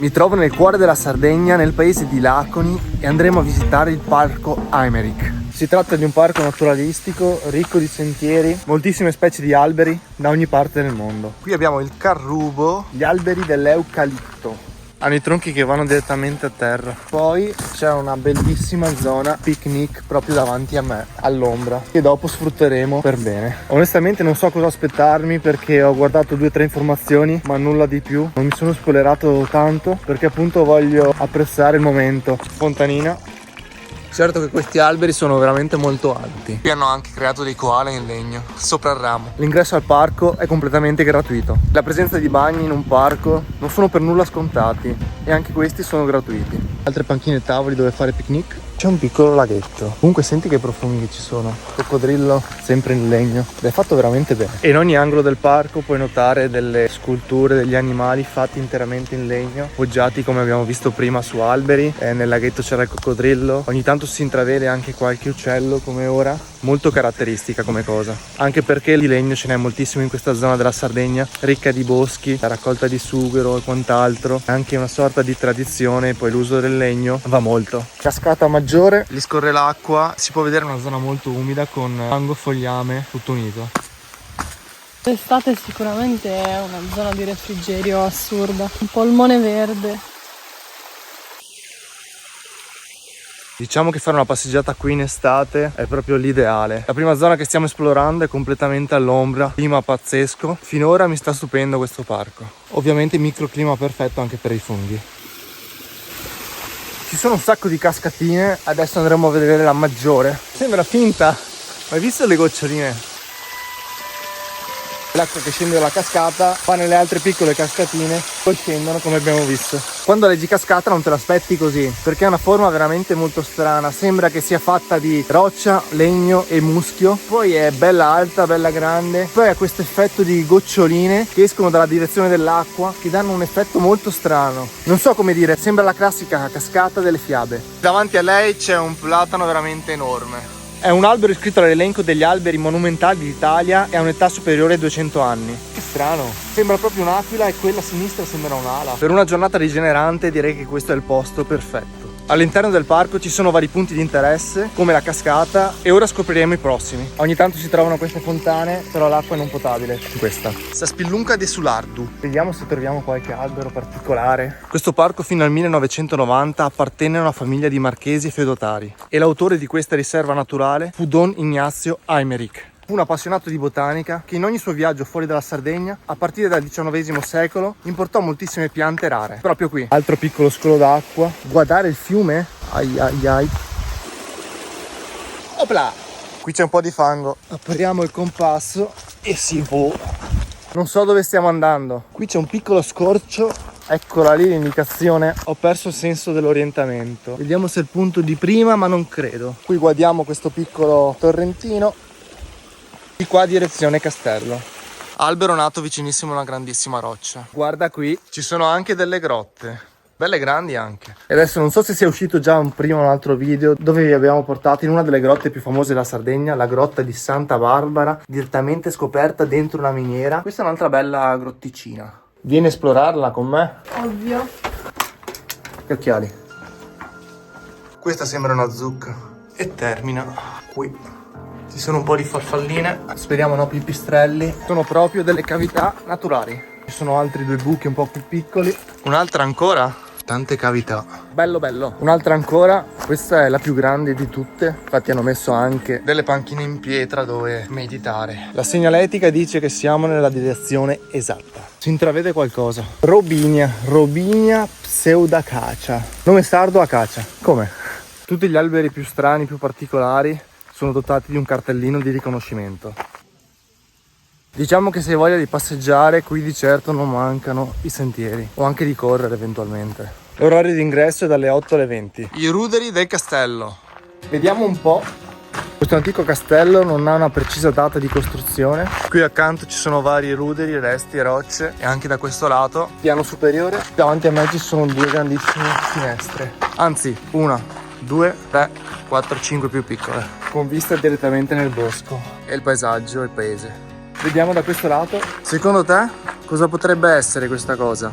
Mi trovo nel cuore della Sardegna, nel paese di Laconi, e andremo a visitare il parco Aimeric. Si tratta di un parco naturalistico ricco di sentieri, moltissime specie di alberi da ogni parte del mondo. Qui abbiamo il carrubo, gli alberi dell'eucalipto. Hanno i tronchi che vanno direttamente a terra. Poi c'è una bellissima zona picnic proprio davanti a me, all'ombra, che dopo sfrutteremo per bene. Onestamente non so cosa aspettarmi perché ho guardato 2 o 3 informazioni, ma nulla di più. Non mi sono spoilerato tanto perché appunto voglio apprezzare il momento. Fontanina. Certo che questi alberi sono veramente molto alti. Qui hanno anche creato dei koala in legno sopra il ramo. L'ingresso al parco è completamente gratuito. La presenza di bagni in un parco non sono per nulla scontati e anche questi sono gratuiti. Altre panchine e tavoli dove fare picnic. C'è un piccolo laghetto. Comunque senti che profumi che ci sono. Coccodrillo sempre in legno. Ed è fatto veramente bene. E in ogni angolo del parco puoi notare delle sculture degli animali fatti interamente in legno, poggiati come abbiamo visto prima su alberi. Nel laghetto c'era il coccodrillo. Ogni tanto si intravede anche qualche uccello come ora. Molto caratteristica come cosa. Anche perché di legno ce n'è moltissimo in questa zona della Sardegna, ricca di boschi, la raccolta di sughero e quant'altro. Anche una sorta di tradizione, poi l'uso del legno va molto. Cascata Maggiore, lì scorre l'acqua, si può vedere una zona molto umida con fango e fogliame tutto unito. L'estate sicuramente è una zona di refrigerio assurda, un polmone verde. Diciamo che fare una passeggiata qui in estate è proprio l'ideale. La prima zona che stiamo esplorando è completamente all'ombra, clima pazzesco. Finora mi sta stupendo questo parco. Ovviamente microclima perfetto anche per i funghi. Ci sono un sacco di cascatine, adesso andremo a vedere la Maggiore. Sembra finta, ma hai visto le goccioline? L'acqua che scende dalla cascata fa nelle altre piccole cascatine, poi scendono come abbiamo visto. Quando leggi cascata non te l'aspetti così, perché ha una forma veramente molto strana. Sembra che sia fatta di roccia, legno e muschio. Poi è bella alta, bella grande. Poi ha questo effetto di goccioline che escono dalla direzione dell'acqua, che danno un effetto molto strano. Non so come dire, sembra la classica cascata delle fiabe. Davanti a lei c'è un platano veramente enorme. È un albero iscritto all'elenco degli alberi monumentali d'Italia e ha un'età superiore ai 200 anni. Che strano, sembra proprio un'aquila e quella a sinistra sembra un'ala. Per una giornata rigenerante direi che questo è il posto perfetto. All'interno del parco ci sono vari punti di interesse, come la cascata, e ora scopriremo i prossimi. Ogni tanto si trovano queste fontane, però l'acqua è non potabile. Questa. Saspillunca de Sulardu. Vediamo se troviamo qualche albero particolare. Questo parco fino al 1990 appartenne a una famiglia di marchesi e feudotari, e l'autore di questa riserva naturale fu Don Ignazio Aimeric. Fu un appassionato di botanica che in ogni suo viaggio fuori dalla Sardegna, a partire dal XIX secolo, importò moltissime piante rare. Proprio qui. Altro piccolo scolo d'acqua. Guardare il fiume. Ai ai ai. Opla! Qui c'è un po' di fango. Apriamo il compasso e si vola. Non so dove stiamo andando. Qui c'è un piccolo scorcio. Eccola lì l'indicazione. Ho perso il senso dell'orientamento. Vediamo se è il punto di prima, ma non credo. Qui guardiamo questo piccolo torrentino. Di qua direzione castello. Albero nato vicinissimo a una grandissima roccia. Guarda qui, ci sono anche delle grotte. Belle grandi anche. E adesso non so se sia uscito già un altro video dove vi abbiamo portato in una delle grotte più famose della Sardegna, la grotta di Santa Barbara, direttamente scoperta dentro una miniera. Questa è un'altra bella grotticina. Vieni a esplorarla con me? Ovvio. Che occhiali. Questa sembra una zucca. E termina qui. Ci sono un po' di farfalline, speriamo no pipistrelli. Sono proprio delle cavità naturali. Ci sono altri 2 buchi un po' più piccoli. Un'altra ancora? Tante cavità. Bello bello. Un'altra ancora, questa è la più grande di tutte. Infatti hanno messo anche delle panchine in pietra dove meditare. La segnaletica dice che siamo nella direzione esatta. Si intravede qualcosa. Robinia pseudacacia. Nome sardo acacia. Come? Tutti gli alberi più strani, più particolari sono dotati di un cartellino di riconoscimento. Diciamo che se hai voglia di passeggiare, qui di certo non mancano i sentieri, o anche di correre eventualmente. L'orario di ingresso è dalle 8 alle 20. I ruderi del castello. Vediamo un po'. Questo antico castello non ha una precisa data di costruzione. Qui accanto ci sono vari ruderi, resti e rocce, e anche da questo lato, piano superiore, davanti a me ci sono 2 grandissime finestre. Anzi, 1, 2, 3, 4, 5 più piccole, con vista direttamente nel bosco e il paesaggio e il paese. Vediamo da questo lato. Secondo te cosa potrebbe essere questa cosa?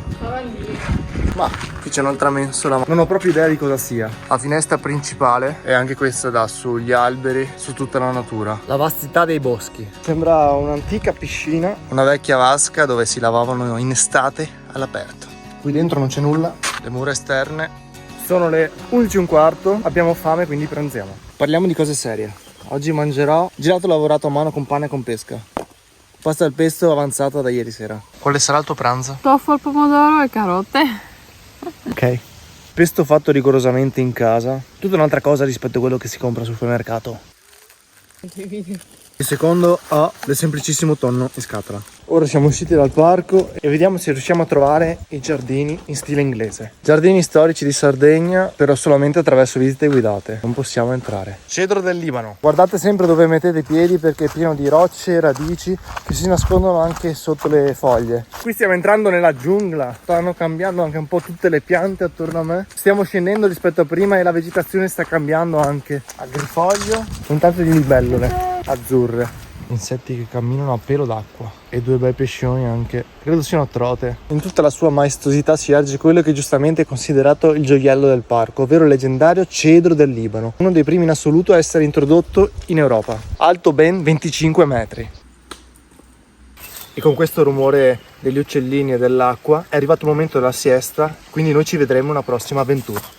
Ma Qui c'è un'altra mensola, ma non ho proprio idea di cosa sia. La finestra principale e anche questa dà sugli alberi, su tutta la natura. La vastità dei boschi. Sembra un'antica piscina, una vecchia vasca dove si lavavano in estate all'aperto. Qui dentro non c'è nulla, le mura esterne. Sono le 11:15, abbiamo fame quindi pranziamo. Parliamo di cose serie. Oggi mangerò gelato lavorato a mano con pane e con pesca. Pasta al pesto avanzata da ieri sera. Quale sarà il tuo pranzo? Tofu al pomodoro e carote. Ok. Pesto fatto rigorosamente in casa. Tutta un'altra cosa rispetto a quello che si compra sul supermercato. Il secondo ha del semplicissimo tonno in scatola. Ora siamo usciti dal parco e vediamo se riusciamo a trovare i giardini in stile inglese. Giardini storici di Sardegna, però solamente attraverso visite guidate. Non possiamo entrare. Cedro del Libano. Guardate sempre dove mettete i piedi perché è pieno di rocce e radici che si nascondono anche sotto le foglie. Qui stiamo entrando nella giungla. Stanno cambiando anche un po' tutte le piante attorno a me. Stiamo scendendo rispetto a prima e la vegetazione sta cambiando anche. Agrifoglio, un tanto di libellule azzurre. Insetti che camminano a pelo d'acqua e due bei pescioni anche, credo siano trote. In tutta la sua maestosità si erge quello che giustamente è considerato il gioiello del parco, ovvero il leggendario cedro del Libano, uno dei primi in assoluto a essere introdotto in Europa, alto ben 25 metri. E con questo rumore degli uccellini e dell'acqua è arrivato il momento della siesta, quindi noi ci vedremo una prossima avventura.